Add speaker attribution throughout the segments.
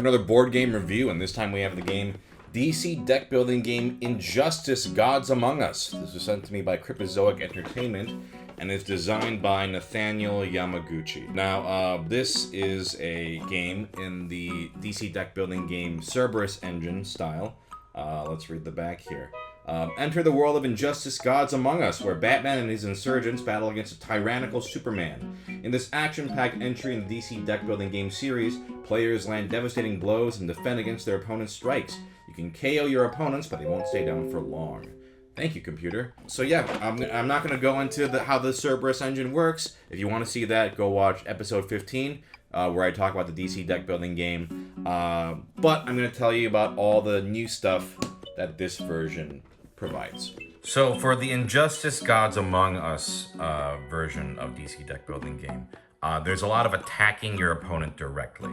Speaker 1: for another board game review, and this time we have the game DC deck building game Injustice: Gods Among Us. This was sent to me by Cryptozoic Entertainment and is designed by Nathaniel Yamaguchi. Now, this is a game in the DC deck building game Cerberus engine style. Let's read the back here. Enter the world of Injustice: Gods Among Us, where Batman and his insurgents battle against a tyrannical Superman. In this action-packed entry in the DC deck-building game series, players land devastating blows and defend against their opponent's strikes. You can KO your opponents, but they won't stay down for long. Thank you, computer. So yeah, I'm not going to go into how the Cerberus engine works. If you want to see that, go watch episode 15, where I talk about the DC deck-building game. But I'm going to tell you about all the new stuff that this version provides. So for the Injustice: Gods Among Us version of DC deck building game, there's a lot of attacking your opponent directly,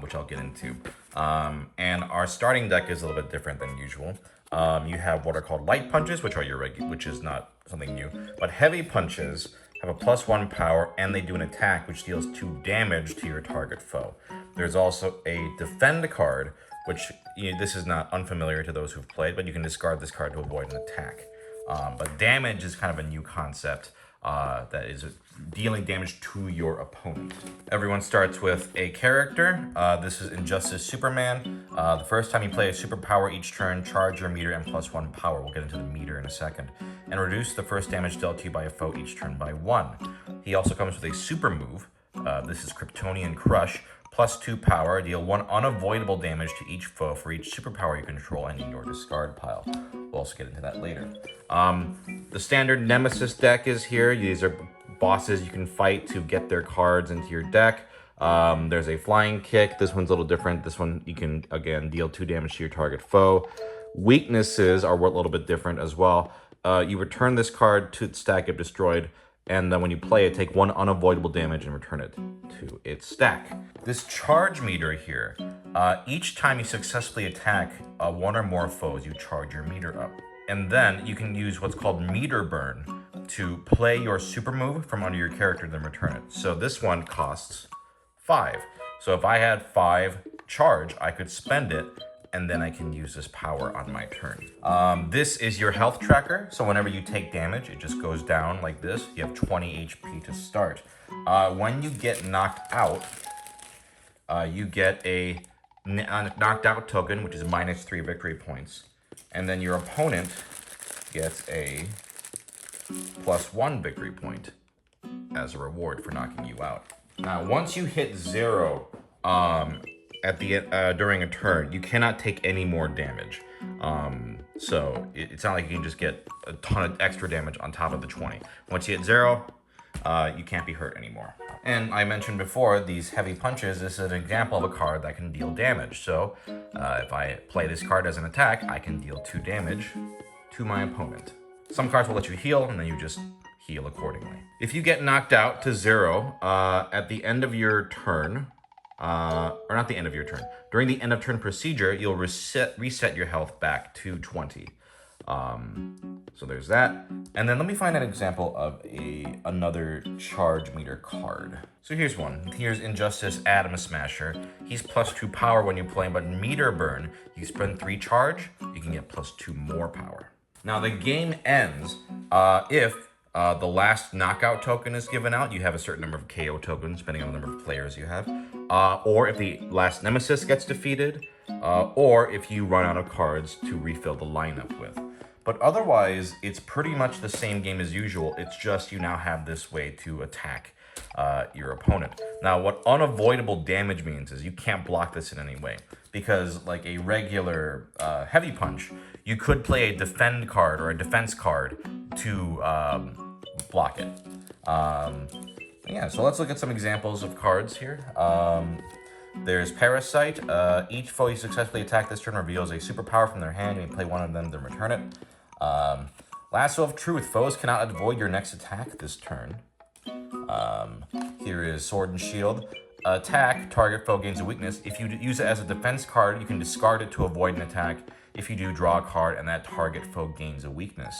Speaker 1: which I'll get into. And our starting deck is a little bit different than usual. You have what are called light punches, which are your which is not something new, but heavy punches have a +1 power, and they do an attack which deals 2 damage to your target foe. There's also a defend card, which this is not unfamiliar to those who've played, but you can discard this card to avoid an attack. But damage is kind of a new concept that is dealing damage to your opponent. Everyone starts with a character. This is Injustice Superman. The first time you play a superpower each turn, charge your meter and +1 power. We'll get into the meter in a second. And reduce the first damage dealt to you by a foe each turn by 1. He also comes with a super move. This is Kryptonian Crush. +2 power, deal 1 unavoidable damage to each foe for each superpower you control and in your discard pile. We'll also get into that later. The standard Nemesis deck is here. These are bosses you can fight to get their cards into your deck. There's a flying kick. This one's a little different. This one you can, again, deal 2 damage to your target foe. Weaknesses are a little bit different as well. You return this card to its stack if destroyed, and then when you play it, take 1 unavoidable damage and return it to its stack. This charge meter here, each time you successfully attack 1 or more foes, you charge your meter up. And then you can use what's called meter burn to play your super move from under your character, then return it. So this one costs 5. So if I had 5 charge, I could spend it, and then I can use this power on my turn. This is your health tracker. So whenever you take damage, it just goes down like this. You have 20 HP to start. When you get knocked out, you get a knocked out token, which is -3 victory points. And then your opponent gets a +1 victory point as a reward for knocking you out. Now, once you hit 0, at the during a turn, you cannot take any more damage. So it's not like you can just get a ton of extra damage on top of the 20. Once you hit 0, you can't be hurt anymore. And I mentioned before, these heavy punches, this is an example of a card that can deal damage. So if I play this card as an attack, I can deal 2 damage to my opponent. Some cards will let you heal, and then you just heal accordingly. If you get knocked out to 0 at the end of your turn, or not the end of your turn, during the end of turn procedure, you'll reset your health back to 20. So there's that. And then let me find an example of another charge meter card. So here's one. Here's Injustice Atom Smasher. He's +2 power when you play him, but meter burn, you spend 3 charge, you can get +2 more power. Now the game ends if the last knockout token is given out. You have a certain number of KO tokens, depending on the number of players you have. Or if the last Nemesis gets defeated, or if you run out of cards to refill the lineup with. But otherwise, it's pretty much the same game as usual. It's just you now have this way to attack your opponent. Now, what unavoidable damage means is you can't block this in any way. Because like a regular heavy punch, you could play a defend card or a defense card to block it. Yeah, so let's look at some examples of cards here. There's Parasite. Each foe you successfully attack this turn reveals a superpower from their hand. You may play one of them, then return it. Lasso of Truth. Foes cannot avoid your next attack this turn. Here is Sword and Shield. Attack. Target foe gains a weakness. If you use it as a defense card, you can discard it to avoid an attack. If you do, draw a card, and that target foe gains a weakness.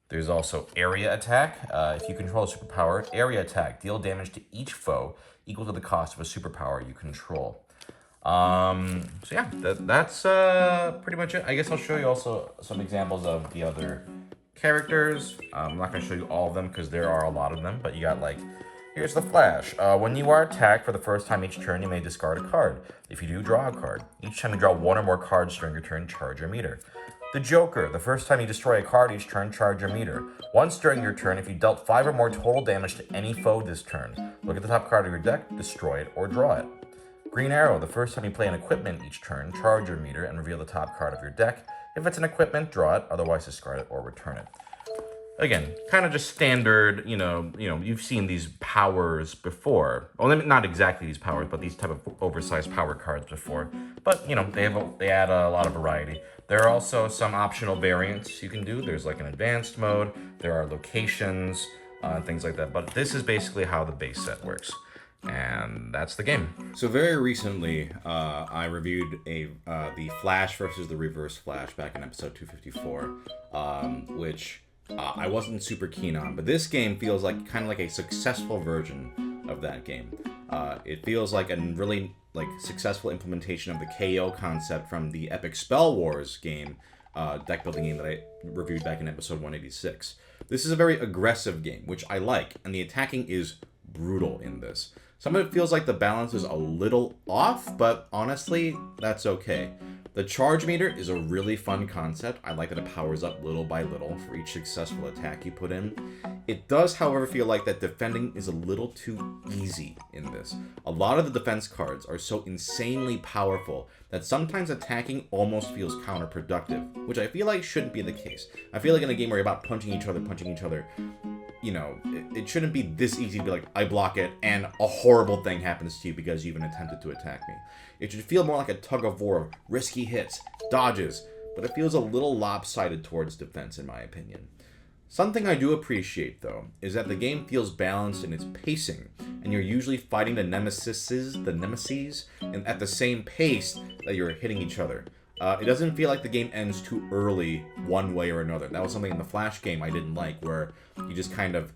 Speaker 1: There's also Area Attack. If you control a superpower, Area Attack. Deal damage to each foe equal to the cost of a superpower you control. So yeah, that's pretty much it. I guess I'll show you also some examples of the other characters. I'm not going to show you all of them because there are a lot of them, but you got like, here's the Flash. When you are attacked for the first time each turn, you may discard a card. If you do, draw a card. Each time you draw one or more cards during your turn, charge your meter. The Joker. The first time you destroy a card each turn, charge your meter. Once during your turn, if you dealt 5 or more total damage to any foe this turn, look at the top card of your deck, destroy it, or draw it. Green Arrow. The first time you play an equipment each turn, charge your meter and reveal the top card of your deck. If it's an equipment, draw it, otherwise discard it or return it. Again, kind of just standard, you've seen these powers before. Well, not exactly these powers, but these type of oversized power cards before. But, they add a lot of variety. There are also some optional variants you can do. There's like an advanced mode, there are locations, things like that. But this is basically how the base set works. And that's the game. So very recently, I reviewed the Flash versus the Reverse Flash back in episode 254, which I wasn't super keen on. But this game feels like kind of like a successful version of that game. It feels like a really successful implementation of the KO concept from the Epic Spell Wars game, deck building game that I reviewed back in episode 186. This is a very aggressive game, which I like, and the attacking is brutal in this. Some of it feels like the balance is a little off, but honestly, that's okay. The charge meter is a really fun concept. I like that it powers up little by little for each successful attack you put in. It does, however, feel like that defending is a little too easy in this. A lot of the defense cards are so insanely powerful that sometimes attacking almost feels counterproductive, which I feel like shouldn't be the case. I feel like in a game where you're about punching each other, it shouldn't be this easy to be like, I block it, and a horrible thing happens to you because you even attempted to attack me. It should feel more like a tug of war of risky hits, dodges, but it feels a little lopsided towards defense in my opinion. Something I do appreciate, though, is that the game feels balanced in its pacing, and you're usually fighting the nemesis, and at the same pace that you're hitting each other. It doesn't feel like the game ends too early one way or another. That was something in the Flash game I didn't like, where you just kind of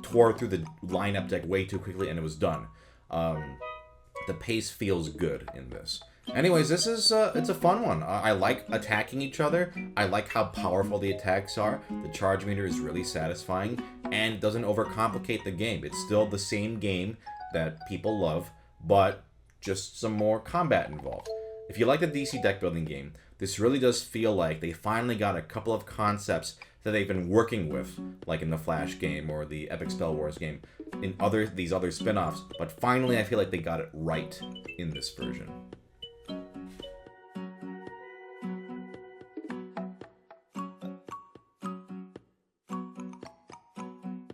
Speaker 1: tore through the lineup deck way too quickly and it was done. The pace feels good in this. Anyways, this is it's a fun one. I like attacking each other. I like how powerful the attacks are. The charge meter is really satisfying and doesn't overcomplicate the game. It's still the same game that people love, but just some more combat involved. If you like the DC deck building game, this really does feel like they finally got a couple of concepts that they've been working with, like in the Flash game or the Epic Spell Wars game, in these other spin-offs, but finally I feel like they got it right in this version.